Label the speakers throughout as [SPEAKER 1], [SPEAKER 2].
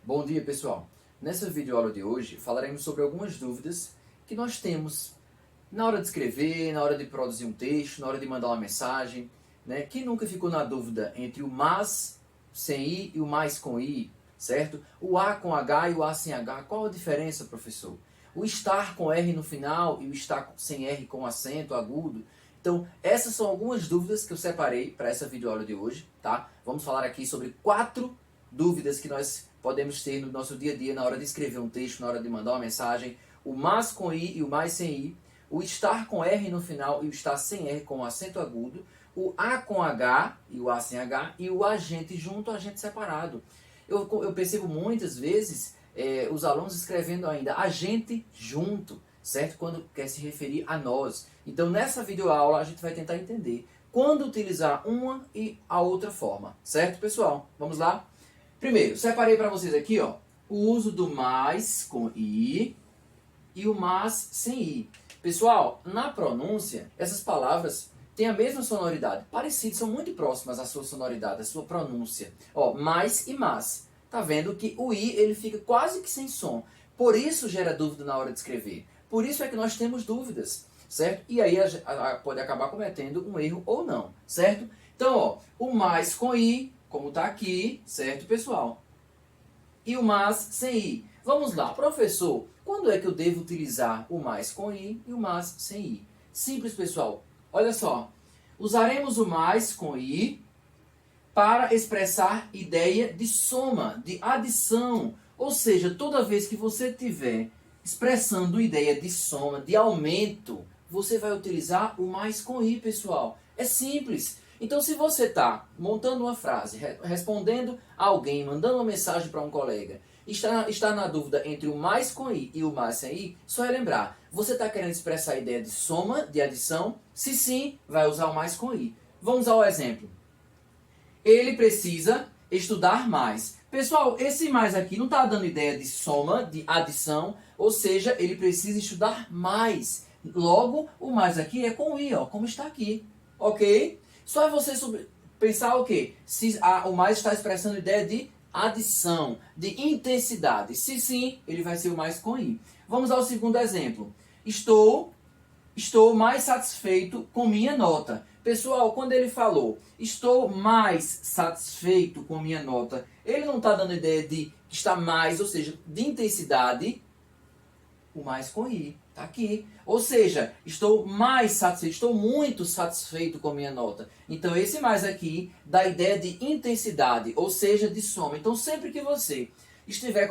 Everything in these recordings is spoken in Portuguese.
[SPEAKER 1] Bom dia, pessoal! Nessa videoaula de hoje falaremos sobre algumas dúvidas que nós temos na hora de escrever, na hora de produzir um texto, na hora de mandar uma mensagem, né? Quem nunca ficou na dúvida entre o mas sem i e o mais com i, certo? O a com h e o a sem h, qual a diferença, professor? O estar com r no final e o estar sem r com acento agudo. Então, essas são algumas dúvidas que eu separei para essa videoaula de hoje, tá? Vamos falar aqui sobre 4 dúvidas que nós podemos ter no nosso dia a dia na hora de escrever um texto, na hora de mandar uma mensagem. O mas com i e o mais sem i. O estar com R no final e o estar sem R com acento agudo. O A com H e o A sem H. E o agente junto, agente separado. Eu percebo muitas vezes os alunos escrevendo ainda agente junto, certo? Quando quer se referir a nós. Então, nessa videoaula, a gente vai tentar entender quando utilizar uma e a outra forma. Certo, pessoal? Vamos lá? Primeiro, separei para vocês aqui, ó, o uso do mais com i e o mas sem i. Pessoal, na pronúncia, essas palavras têm a mesma sonoridade, parecidas, são muito próximas à sua sonoridade, à sua pronúncia. Ó, mais e mas. Tá vendo que o i ele fica quase que sem som. Por isso gera dúvida na hora de escrever. Por isso é que nós temos dúvidas, certo? E aí pode acabar cometendo um erro ou não, certo? Então, ó, o mais com i, como está aqui, certo, pessoal? E o mas sem i. Vamos lá, professor, quando é que eu devo utilizar o mais com i e o mas sem i? Simples, pessoal. Olha só, usaremos o mais com i para expressar ideia de soma, de adição. Ou seja, toda vez que você estiver expressando ideia de soma, de aumento, você vai utilizar o mais com i, pessoal. É simples. Então, se você está montando uma frase, respondendo a alguém, mandando uma mensagem para um colega, está na dúvida entre o mais com i e o mais sem i, só é lembrar, você está querendo expressar a ideia de soma, de adição? Se sim, vai usar o mais com i. Vamos ao exemplo. Ele precisa estudar mais. Pessoal, esse mais aqui não está dando ideia de soma, de adição, ou seja, ele precisa estudar mais. Logo, o mais aqui é com i, ó, como está aqui. Ok? Só é você pensar o quê? Se o mais está expressando ideia de adição, de intensidade. Se sim, ele vai ser o mais com i. Vamos ao segundo exemplo. Estou mais satisfeito com minha nota. Pessoal, quando ele falou estou mais satisfeito com minha nota, ele não está dando ideia de que está mais, ou seja, de intensidade, o mais com i. Está aqui. Ou seja, estou mais satisfeito, estou muito satisfeito com a minha nota. Então, esse mais aqui dá ideia de intensidade, ou seja, de soma. Então, sempre que você estiver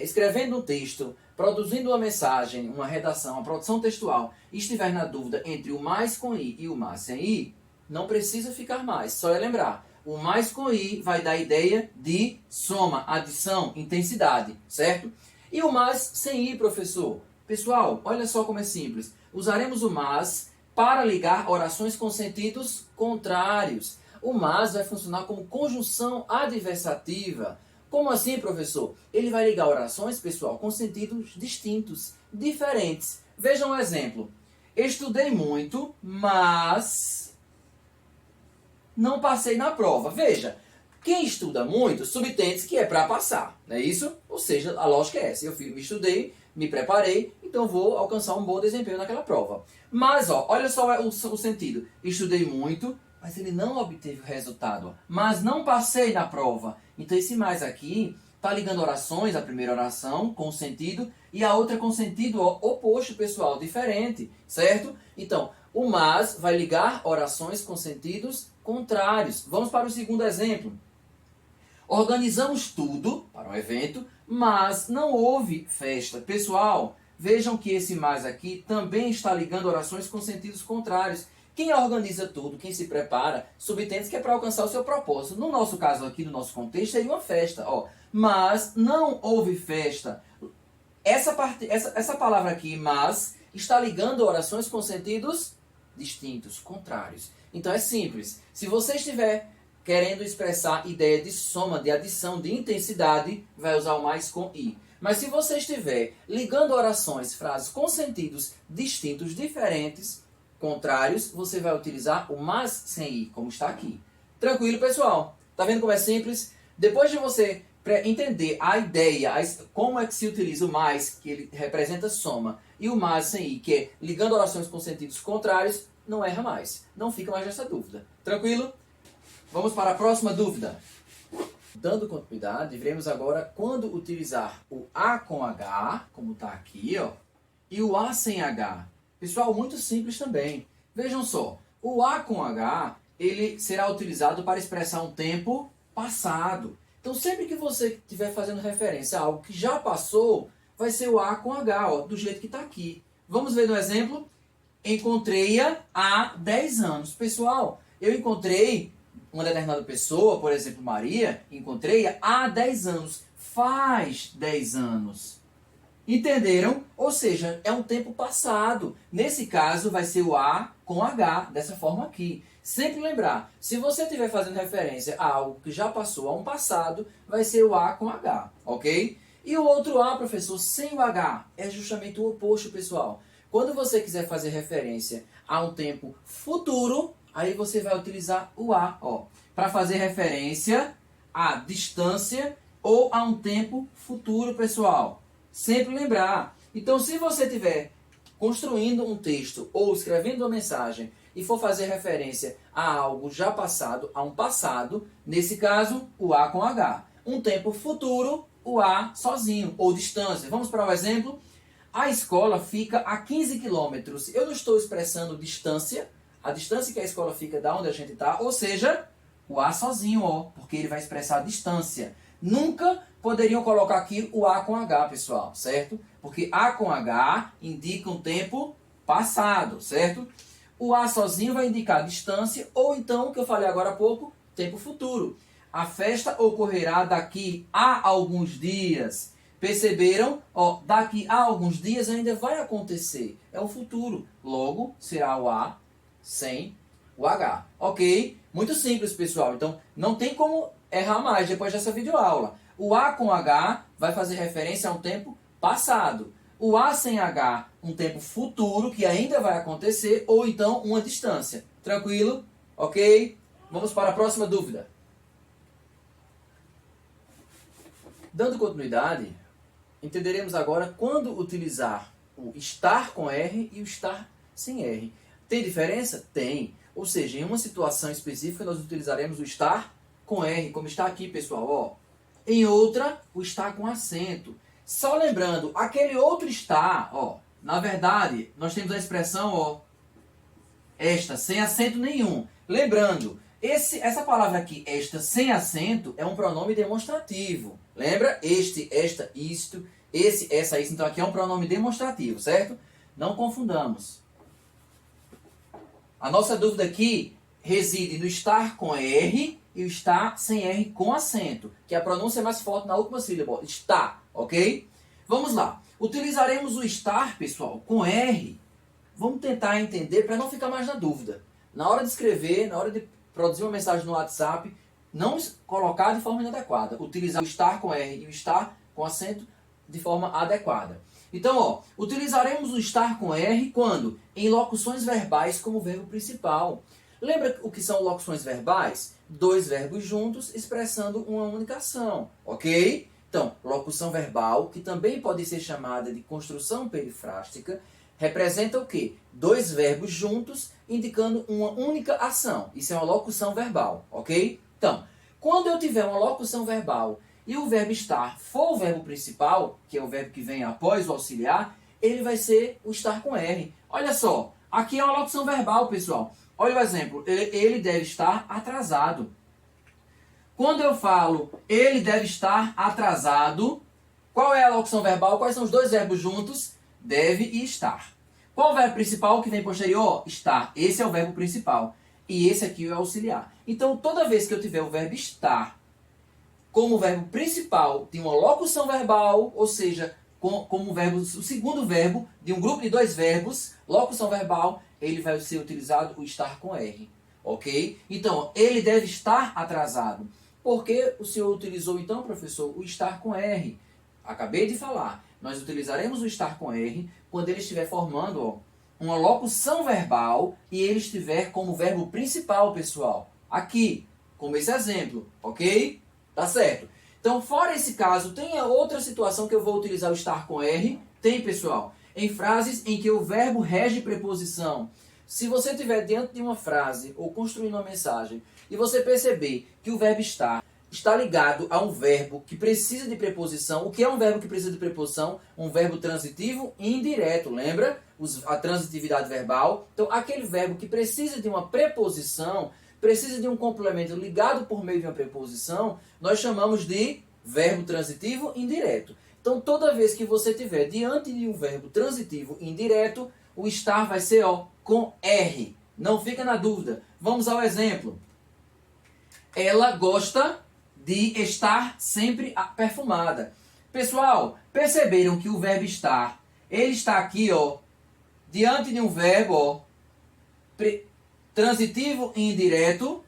[SPEAKER 1] escrevendo um texto, produzindo uma mensagem, uma redação, uma produção textual, e estiver na dúvida entre o mais com i e o mais sem i, não precisa ficar mais. Só é lembrar, o mais com i vai dar ideia de soma, adição, intensidade, certo? E o mais sem i, professor? Pessoal, olha só como é simples. Usaremos o mas para ligar orações com sentidos contrários. O mas vai funcionar como conjunção adversativa. Como assim, professor? Ele vai ligar orações, pessoal, com sentidos distintos, diferentes. Vejam um exemplo. Estudei muito, mas não passei na prova. Veja, quem estuda muito subtende que é para passar, não é isso? Ou seja, a lógica é essa. Eu estudei, me preparei, então vou alcançar um bom desempenho naquela prova. Mas, ó, olha só o sentido. Estudei muito, mas ele não obteve o resultado. Ó. Mas não passei na prova. Então, esse mais aqui está ligando orações, a primeira oração com sentido e a outra com sentido oposto, pessoal, diferente, certo? Então, o mas vai ligar orações com sentidos contrários. Vamos para o segundo exemplo. Organizamos tudo para um evento, mas não houve festa. Pessoal, vejam que esse mais aqui também está ligando orações com sentidos contrários. Quem organiza tudo, quem se prepara, subentende que é para alcançar o seu propósito. No nosso caso aqui, no nosso contexto, seria uma festa. Ó. Mas não houve festa. Essa palavra aqui, mas, está ligando orações com sentidos distintos, contrários. Então é simples. Se você estiver querendo expressar ideia de soma, de adição, de intensidade, vai usar o mais com i. Mas se você estiver ligando orações, frases com sentidos distintos, diferentes, contrários, você vai utilizar o mas sem i, como está aqui. Tranquilo, pessoal? Tá vendo como é simples? Depois de você para entender a ideia, como é que se utiliza o mais, que ele representa soma, e o mais sem i, que é ligando orações com sentidos contrários, não erra mais. Não fica mais nessa dúvida. Tranquilo? Vamos para a próxima dúvida. Dando continuidade, veremos agora quando utilizar o A com H, como está aqui, ó, e o A sem H. Pessoal, muito simples também. Vejam só, o A com H, ele será utilizado para expressar um tempo passado. Então, sempre que você estiver fazendo referência a algo que já passou, vai ser o A com H, ó, do jeito que está aqui. Vamos ver no exemplo? Encontrei-a há 10 anos. Pessoal, eu encontrei uma determinada pessoa, por exemplo, Maria, encontrei-a há 10 anos. Faz 10 anos. Entenderam? Ou seja, é um tempo passado. Nesse caso, vai ser o A com H, dessa forma aqui. Sempre lembrar, se você estiver fazendo referência a algo que já passou, a um passado, vai ser o A com H, ok? E o outro A, professor, sem o H, é justamente o oposto, pessoal. Quando você quiser fazer referência a um tempo futuro, aí você vai utilizar o A, ó, para fazer referência à distância ou a um tempo futuro, pessoal. Sempre lembrar. Então, se você estiver construindo um texto ou escrevendo uma mensagem e for fazer referência a algo já passado, a um passado, nesse caso, o A com H. Um tempo futuro, o A sozinho, ou distância. Vamos para o exemplo? A escola fica a 15 quilômetros. Eu não estou expressando distância, a distância que a escola fica da onde a gente está, ou seja, o A sozinho, ó, porque ele vai expressar a distância. Nunca poderiam colocar aqui o A com H, pessoal, certo? Porque A com H indica um tempo passado, certo? O A sozinho vai indicar distância, ou então, o que eu falei agora há pouco, tempo futuro. A festa ocorrerá daqui a alguns dias. Perceberam? Ó, daqui a alguns dias ainda vai acontecer. É o futuro. Logo, será o A sem o H. Ok? Muito simples, pessoal. Então, não tem como errar mais depois dessa videoaula. O A com H vai fazer referência a um tempo passado. O A sem H, um tempo futuro, que ainda vai acontecer, ou então uma distância. Tranquilo? Ok? Vamos para a próxima dúvida. Dando continuidade, entenderemos agora quando utilizar o estar com R e o estar sem R. Tem diferença? Tem. Ou seja, em uma situação específica nós utilizaremos o estar com R, como está aqui, pessoal. Ó. Em outra, o estar com acento. Só lembrando, aquele outro estar, ó, na verdade, nós temos a expressão, ó, esta, sem acento nenhum. Lembrando, essa palavra aqui, esta, sem acento, é um pronome demonstrativo. Lembra? Este, esta, isto, esse, essa, isso. Então aqui é um pronome demonstrativo, certo? Não confundamos. A nossa dúvida aqui reside no estar com R e o estar sem R com acento, que a pronúncia é mais forte na última sílaba. Está, ok? Vamos lá. Utilizaremos o estar, pessoal, com R. Vamos tentar entender para não ficar mais na dúvida. Na hora de escrever, na hora de produzir uma mensagem no WhatsApp, não colocar de forma inadequada. Utilizar o estar com R e o estar com acento de forma adequada. Então, ó, utilizaremos o estar com R quando? Em locuções verbais como verbo principal. Lembra o que são locuções verbais? Dois verbos juntos expressando uma única ação, ok? Então, locução verbal, que também pode ser chamada de construção perifrástica, representa o quê? Dois verbos juntos indicando uma única ação. Isso é uma locução verbal, ok? Então, quando eu tiver uma locução verbal e o verbo estar for o verbo principal, que é o verbo que vem após o auxiliar, ele vai ser o estar com R. Olha só, aqui é uma locução verbal, pessoal. Olha o exemplo, ele deve estar atrasado. Quando eu falo ele deve estar atrasado, qual é a locução verbal? Quais são os dois verbos juntos? Deve e estar. Qual é o verbo principal que vem posterior? Estar. Esse é o verbo principal. E esse aqui é o auxiliar. Então, toda vez que eu tiver o verbo estar como verbo principal de uma locução verbal, ou seja, como verbo, o segundo verbo de um grupo de dois verbos, locução verbal, ele vai ser utilizado o estar com R. Ok? Então, ele deve estar atrasado. Por que o senhor utilizou, então, professor, o estar com R? Acabei de falar. Nós utilizaremos o estar com R quando ele estiver formando, ó, uma locução verbal e ele estiver como verbo principal, pessoal. Aqui, como esse exemplo, ok? Tá certo. Então, fora esse caso, tem a outra situação que eu vou utilizar o estar com R? Tem, pessoal. Em frases em que o verbo rege preposição. Se você estiver diante de uma frase ou construindo uma mensagem e você perceber que o verbo estar está ligado a um verbo que precisa de preposição. O que é um verbo que precisa de preposição? Um verbo transitivo e indireto, lembra? A transitividade verbal. Então, aquele verbo que precisa de uma preposição, precisa de um complemento ligado por meio de uma preposição, nós chamamos de verbo transitivo indireto. Então, toda vez que você estiver diante de um verbo transitivo indireto, o estar vai ser com R. Não fica na dúvida. Vamos ao exemplo. Ela gosta de estar sempre perfumada. Pessoal, perceberam que o verbo estar, ele está aqui, diante de um verbo, transitivo e indireto,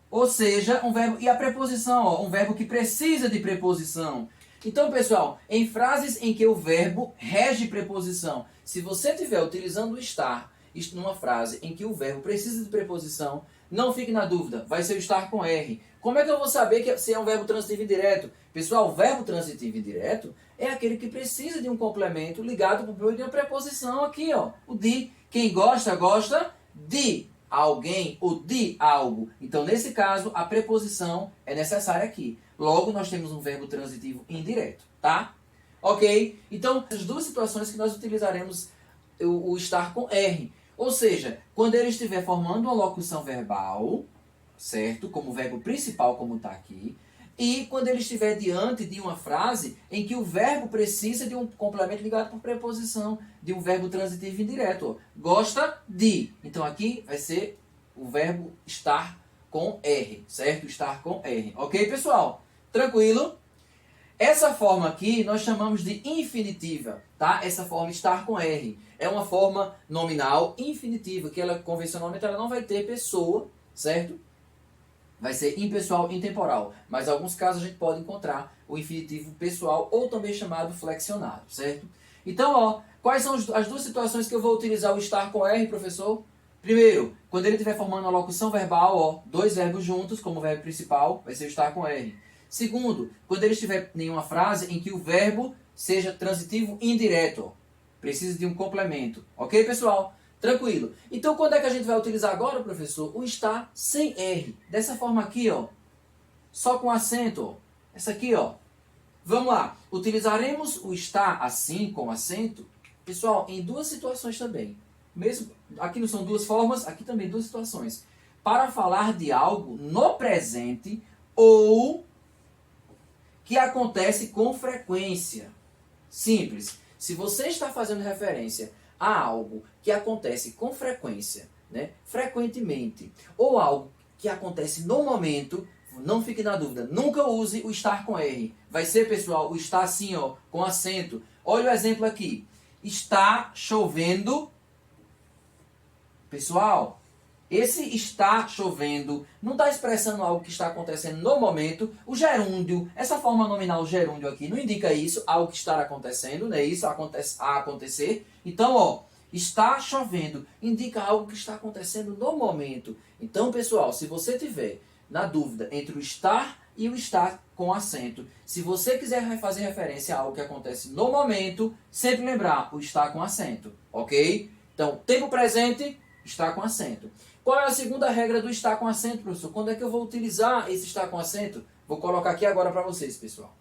[SPEAKER 1] ou seja, um verbo, e a preposição, um verbo que precisa de preposição. Então, pessoal, em frases em que o verbo rege preposição, se você estiver utilizando o estar numa frase em que o verbo precisa de preposição, não fique na dúvida, vai ser o estar com R. Como é que eu vou saber se é um verbo transitivo indireto? Pessoal, o verbo transitivo indireto é aquele que precisa de um complemento ligado por meio de uma preposição aqui, o de. Quem gosta, gosta de alguém ou de algo. Então, nesse caso, a preposição é necessária aqui. Logo, nós temos um verbo transitivo indireto, tá? Ok? Então, as duas situações que nós utilizaremos o estar com R. Ou seja, quando ele estiver formando uma locução verbal, certo? Como verbo principal, como está aqui. E quando ele estiver diante de uma frase em que o verbo precisa de um complemento ligado por preposição, de um verbo transitivo indireto. Gosta de. Então aqui vai ser o verbo estar com R, certo? Estar com R. Ok, pessoal? Tranquilo? Essa forma aqui nós chamamos de infinitiva, tá? Essa forma estar com R. É uma forma nominal infinitiva, que ela convencionalmente ela não vai ter pessoa, certo? Vai ser impessoal intemporal. Mas em alguns casos a gente pode encontrar o infinitivo pessoal ou também chamado flexionado, certo? Então, quais são as duas situações que eu vou utilizar o estar com R, professor? Primeiro, quando ele estiver formando uma locução verbal, dois verbos juntos como verbo principal, vai ser o estar com R. Segundo, quando ele estiver em uma frase em que o verbo seja transitivo indireto, precisa de um complemento. Ok, pessoal? Tranquilo. Então, quando é que a gente vai utilizar agora, professor? O estar sem R. Dessa forma aqui, só com acento. Essa aqui, Vamos lá. Utilizaremos o estar assim, com acento, pessoal, em duas situações também. Mesmo, aqui não são duas formas, aqui também duas situações. Para falar de algo no presente ou que acontece com frequência. Simples. Se você está fazendo referência a algo que acontece com frequência, né, frequentemente, ou algo que acontece no momento, não fique na dúvida, nunca use o estar com R. Vai ser, pessoal, o estar assim, com acento. Olha o exemplo aqui. Está chovendo. Pessoal, esse está chovendo não está expressando algo que está acontecendo no momento. O gerúndio, essa forma nominal gerúndio aqui, não indica isso, algo que está acontecendo, né? Isso acontece a acontecer. Então, está chovendo, indica algo que está acontecendo no momento. Então, pessoal, se você tiver na dúvida entre o estar e o estar com acento, se você quiser fazer referência a algo que acontece no momento, sempre lembrar o estar com acento, ok? Então, tempo presente, está com acento. Qual é a segunda regra do estar com acento, professor? Quando é que eu vou utilizar esse estar com acento? Vou colocar aqui agora para vocês, pessoal.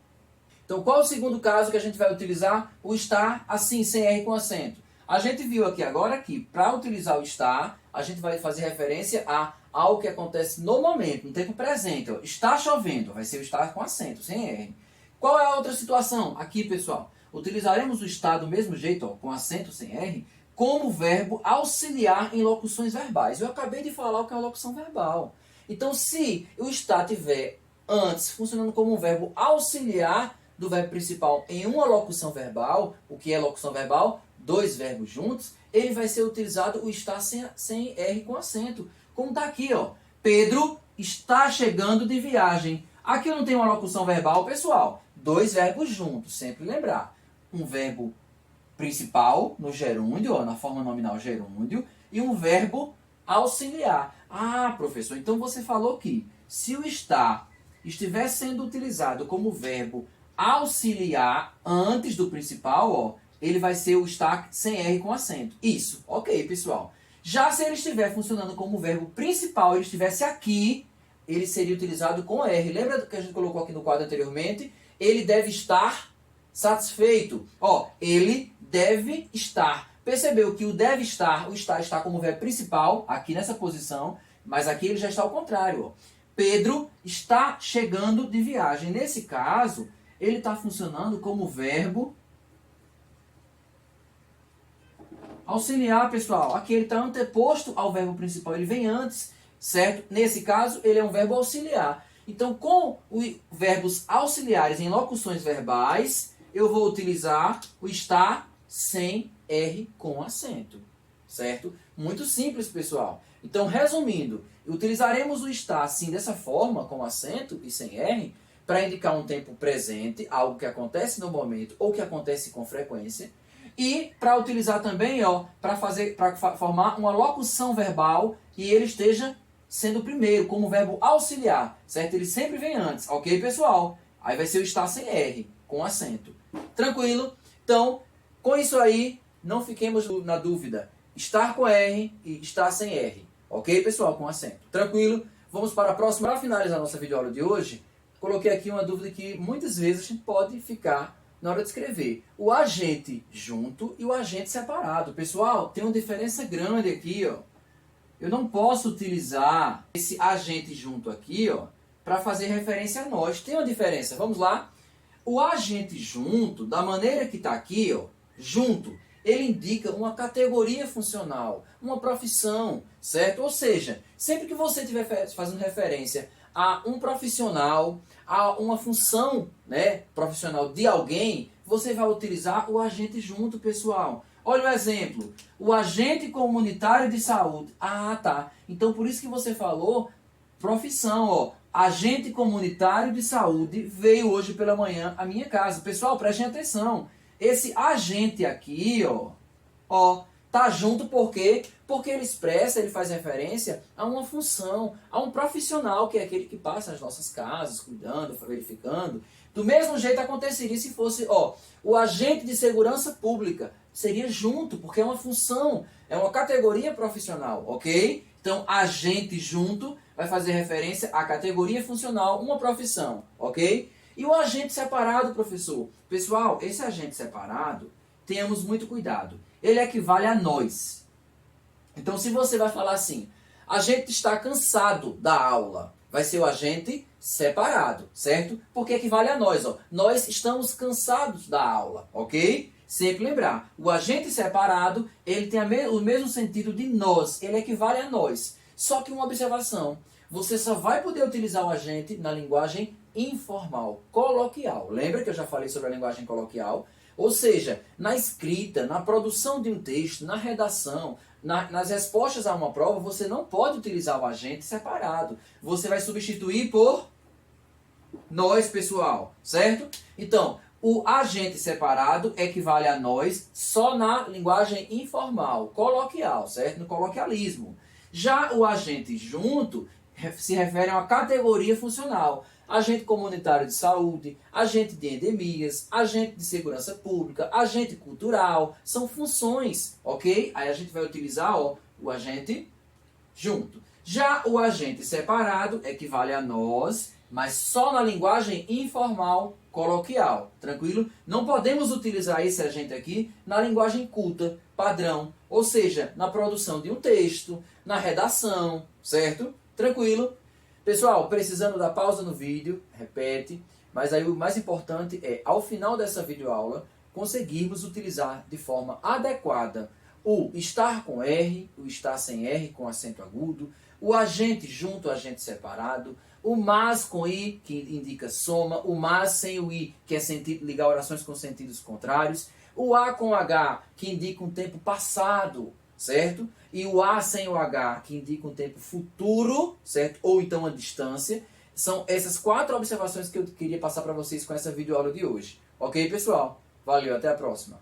[SPEAKER 1] Então, qual é o segundo caso que a gente vai utilizar o estar assim, sem R com acento? A gente viu aqui agora que, para utilizar o estar, a gente vai fazer referência a algo que acontece no momento, no tempo presente. Está chovendo, vai ser o estar com acento, sem R. Qual é a outra situação? Aqui, pessoal, utilizaremos o estar do mesmo jeito, com acento, sem R, como verbo auxiliar em locuções verbais. Eu acabei de falar o que é uma locução verbal. Então, se o estar tiver antes funcionando como um verbo auxiliar do verbo principal em uma locução verbal, o que é locução verbal? Dois verbos juntos, ele vai ser utilizado o estar sem R com acento. Como está aqui, Pedro está chegando de viagem. Aqui eu não tenho uma locução verbal, pessoal. Dois verbos juntos, sempre lembrar. Um verbo principal no gerúndio, na forma nominal gerúndio, e um verbo auxiliar. Ah, professor, então você falou que se o estar estiver sendo utilizado como verbo auxiliar antes do principal, ó, ele vai ser o estar sem R com acento. Isso, ok, pessoal. Já se ele estiver funcionando como verbo principal, ele estivesse aqui, ele seria utilizado com R. Lembra que a gente colocou aqui no quadro anteriormente? Ele deve estar satisfeito. Ó, ele deve estar. Percebeu que o deve estar, o estar está como verbo principal, aqui nessa posição, mas aqui ele já está ao contrário. Ó. Pedro está chegando de viagem. Nesse caso, ele está funcionando como verbo auxiliar, pessoal. Aqui ele está anteposto ao verbo principal, ele vem antes, certo? Nesse caso, ele é um verbo auxiliar. Então, com os verbos auxiliares em locuções verbais, eu vou utilizar o estar sem R com acento, certo? Muito simples, pessoal. Então, resumindo, utilizaremos o estar assim dessa forma, com acento e sem R, para indicar um tempo presente, algo que acontece no momento ou que acontece com frequência, e para utilizar também, ó, para formar uma locução verbal e ele esteja sendo primeiro, como verbo auxiliar, certo? Ele sempre vem antes, ok, pessoal? Aí vai ser o estar sem R, com acento. Tranquilo? Então, com isso aí, não fiquemos na dúvida. Estar com R e estar sem R. Ok, pessoal? Com acento. Tranquilo? Vamos para a próxima. Para finalizar a nossa videoaula de hoje, coloquei aqui uma dúvida que muitas vezes a gente pode ficar na hora de escrever. O agente junto e o agente separado. Pessoal, tem uma diferença grande aqui, ó. Eu não posso utilizar esse agente junto aqui, ó, para fazer referência a nós. Tem uma diferença. Vamos lá? O agente junto, da maneira que está aqui, ó, junto, ele indica uma categoria funcional, uma profissão, certo? Ou seja, sempre que você estiver fazendo referência a um profissional, a uma função, né, profissional de alguém, você vai utilizar o agente junto, pessoal. Olha o exemplo, o agente comunitário de saúde. Ah, tá. Então, por isso que você falou profissão, ó. Agente comunitário de saúde veio hoje pela manhã à minha casa. Pessoal, prestem atenção. Esse agente aqui, ó, tá junto por quê? Porque ele expressa, ele faz referência a uma função, a um profissional, que é aquele que passa nas nossas casas, cuidando, verificando. Do mesmo jeito aconteceria se fosse, ó, o agente de segurança pública. Seria junto, porque é uma função, é uma categoria profissional, ok? Então, agente junto vai fazer referência à categoria funcional, uma profissão, ok? E o agente separado, professor? Pessoal, esse agente separado, tenhamos muito cuidado. Ele equivale a nós. Então, se você vai falar assim, a gente está cansado da aula, vai ser o agente separado, certo? Porque equivale a nós, ó. Nós estamos cansados da aula, ok? Sempre lembrar, o agente separado, ele tem o mesmo sentido de nós, ele equivale a nós. Só que uma observação, você só vai poder utilizar o agente na linguagem informal, coloquial. Lembra que eu já falei sobre a linguagem coloquial? Ou seja, na escrita, na produção de um texto, na redação, nas respostas a uma prova, você não pode utilizar o agente separado. Você vai substituir por nós, pessoal, certo? Então, o agente separado equivale a nós só na linguagem informal, coloquial, certo? No coloquialismo. Já o agente junto se refere a uma categoria funcional. Agente comunitário de saúde, agente de endemias, agente de segurança pública, agente cultural, são funções, ok? Aí a gente vai utilizar, ó, o agente junto. Já o agente separado equivale a nós, mas só na linguagem informal, coloquial, tranquilo? Não podemos utilizar esse agente aqui na linguagem culta, padrão, ou seja, na produção de um texto, na redação, certo? Tranquilo? Pessoal, precisando da pausa no vídeo, repete, mas aí o mais importante é, ao final dessa videoaula, conseguirmos utilizar de forma adequada o estar com R, o estar sem R com acento agudo, o agente junto, o agente separado, o mas com I, que indica soma, o mas sem o I, que é ligar orações com sentidos contrários, o A com H, que indica um tempo passado, certo? E o A sem o H, que indica um tempo futuro, certo? Ou então a distância. São essas 4 observações que eu queria passar para vocês com essa videoaula de hoje. Ok, pessoal? Valeu, até a próxima.